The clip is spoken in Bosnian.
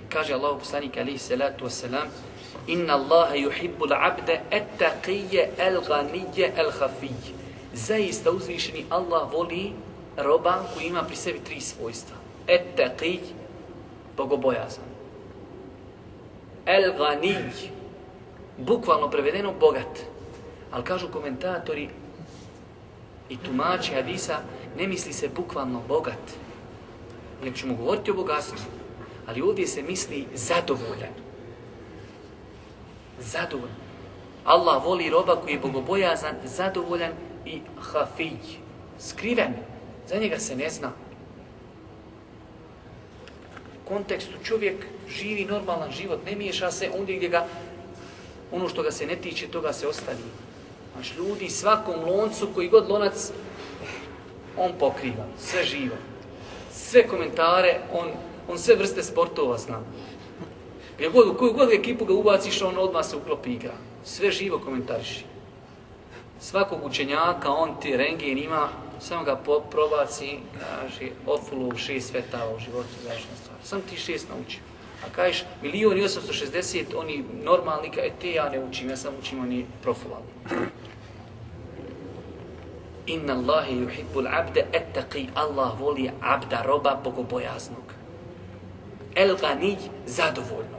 Kaže Allahu poslanik alejhi salatu vesselam: Inna Allaha yuhibbul abda at-taqiyya al-ghaniyya al-khafiyya. Zaista uzvišeni Allah voli roba koji ima pri sebi 3 svojstva. Et-taqij, bogobojazan. El-ghanij, bukvalno prevedeno bogat. Ali kažu komentatori i tumači hadisa, ne misli se bukvalno bogat. Nego ćemo govoriti o bogatstvu. Ali ovdje se misli zadovoljan. Zadovoljan. Allah voli roba koji je bogobojazan, zadovoljan i hafij. Skriven. Za njega se ne zna. U kontekstu čovjek živi normalan život, ne miješa se ondje gdje ga, ono što ga se ne tiče, toga se ostavi. Znaš, ljudi svakom loncu, koji god lonac, on pokriva, sve živo. Sve komentare, on sve vrste sportova zna. U koju god ekipu ga ubaciš, on odmah se uklopi igra. Sve živo komentariši. Svakog učenjaka, on ti rengen ima, samo ga probaci, kaže, otfulu 6 svetava u životu, završena stvar. Sam ti 6 naučio. A kažeš, 1.860.000, oni normalni, te ja ne učim, ja sam učim, oni profulalni. Inna Allahi yuhibbul abda ettaqi, Allah voli abda, roba bogobojaznog. El ganij, zadovoljno.